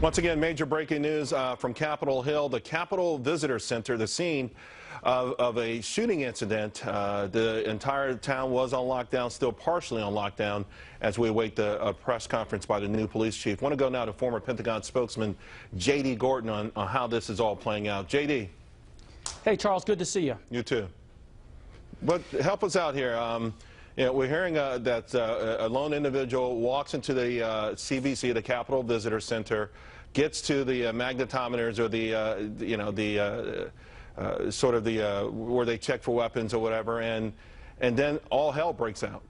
Once again, major breaking news from Capitol Hill, the Capitol Visitor Center, the scene of a shooting incident. The entire town was on lockdown, still partially on lockdown, as we await the press conference by the new police chief. I want to go now to former Pentagon spokesman J.D. Gordon on how this is all playing out. J.D. Hey, Charles, good to see you. You too. But help us out here. You know, we're hearing that a lone individual walks into the CVC, the Capitol Visitor Center, gets to the magnetometers or where they check for weapons or whatever, and then all hell breaks out.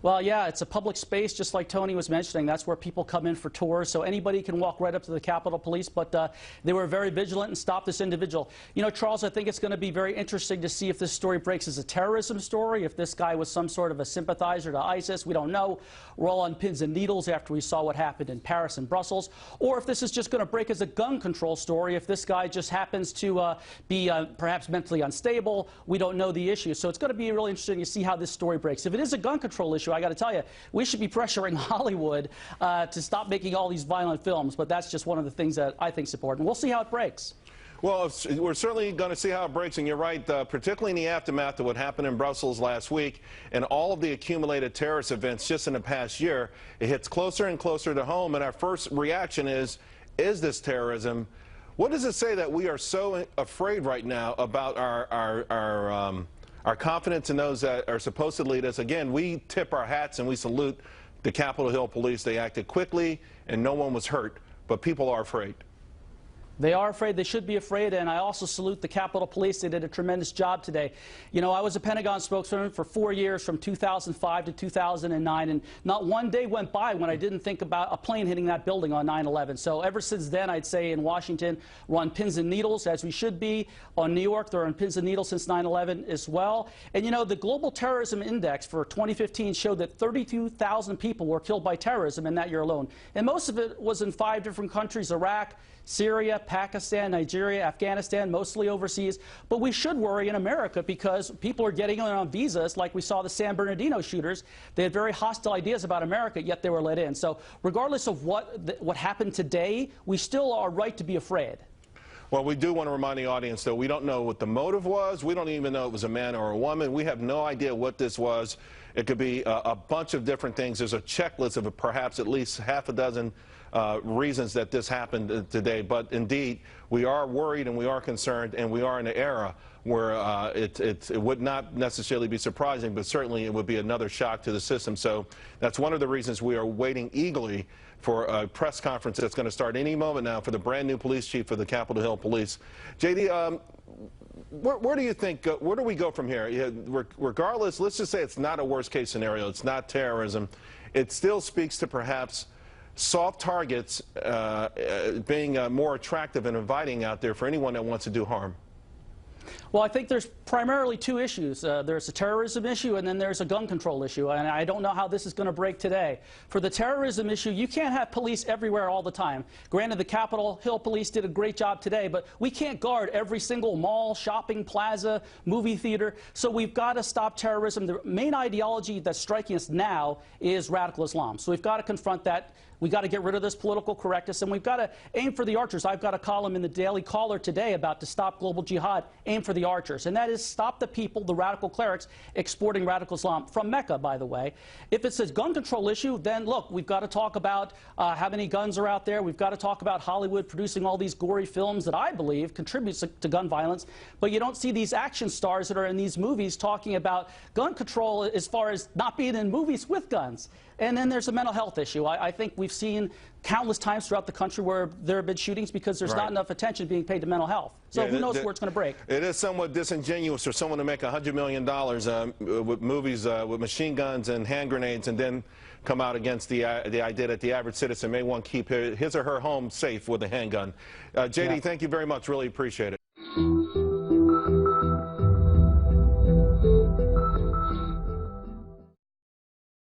Well, yeah, it's a public space, just like Tony was mentioning. That's where people come in for tours, so anybody can walk right up to the Capitol Police, but they were very vigilant and stopped this individual. You know, Charles, I think it's going to be very interesting to see if this story breaks as a terrorism story, if this guy was some sort of a sympathizer to ISIS. We don't know. We're all on pins and needles after we saw what happened in Paris and Brussels. Or if this is just going to break as a gun control story, if this guy just happens to be perhaps mentally unstable. We don't know the issue. So it's going to be really interesting to see how this story breaks. If it is a gun control issue, I got to tell you, we should be pressuring Hollywood to stop making all these violent films, but that's just one of the things that I think is important. We'll see how it breaks. Well, we're certainly going to see how it breaks, and you're right, particularly in the aftermath of what happened in Brussels last week and all of the accumulated terrorist events just in the past year. It hits closer and closer to home, and our first reaction is this terrorism? What does it say that we are so afraid right now about our confidence in those that are supposed to lead us? Again, we tip our hats and we salute the Capitol Hill Police. They acted quickly and no one was hurt, but people are afraid. They are afraid. They should be afraid, and I also salute the Capitol Police. They did a tremendous job today. You know, I was a Pentagon spokesman for 4 years, from 2005 to 2009, and not one day went by when I didn't think about a plane hitting that building on 9/11. So ever since then, I'd say in Washington, we're on pins and needles, as we should be. On New York, they're on pins and needles since 9/11 as well. And, you know, the Global Terrorism Index for 2015 showed that 32,000 people were killed by terrorism in that year alone. And most of it was in 5 different countries: Iraq, Syria, Pakistan, Nigeria, Afghanistan, mostly overseas. But we should worry in America because people are getting on visas, like we saw the San Bernardino shooters. They had very hostile ideas about America, yet they were let in. So regardless of what happened today, we still are right to be afraid. Well, we do want to remind the audience, though, we don't know what the motive was. We don't even know it was a man or a woman. We have no idea what this was. It could be a bunch of different things. There's a checklist of perhaps at least half a dozen reasons that this happened today. But indeed, we are worried and we are concerned, and we are in an era where it would not necessarily be surprising, but certainly it would be another shock to the system. So that's one of the reasons we are waiting eagerly for a press conference that's going to start any moment now for the brand new police chief for the Capitol Hill Police. J.D., where do you think, where do we go from here? Regardless, let's just say it's not a worst case scenario, it's not terrorism. It still speaks to perhaps soft targets being more attractive and inviting out there for anyone that wants to do harm. Well, I think there's primarily 2 issues. There's a terrorism issue, and then there's a gun control issue. And I don't know how this is going to break today. For the terrorism issue, you can't have police everywhere all the time. Granted, the Capitol Hill Police did a great job today, but we can't guard every single mall, shopping plaza, movie theater. So we've got to stop terrorism. The main ideology that's striking us now is radical Islam. So we've got to confront that. We've got to get rid of this political correctness, and we've got to aim for the archers. I've got a column in the Daily Caller today about to stop global jihad, aim for the archers, and that is stop the people, the radical clerics, exporting radical Islam from Mecca, by the way. If it's a gun control issue, then look, we've got to talk about how many guns are out there. We've got to talk about Hollywood producing all these gory films that I believe contributes to gun violence, but you don't see these action stars that are in these movies talking about gun control as far as not being in movies with guns. And then there's a mental health issue. I think we've seen countless times throughout the country where there have been shootings because there's not enough attention being paid to mental health. So who knows where it's going to break. It is somewhat disingenuous for someone to make $100 million with movies with machine guns and hand grenades and then come out against the idea that the average citizen may want to keep his or her home safe with a handgun. J.D., thank you very much. Really appreciate it.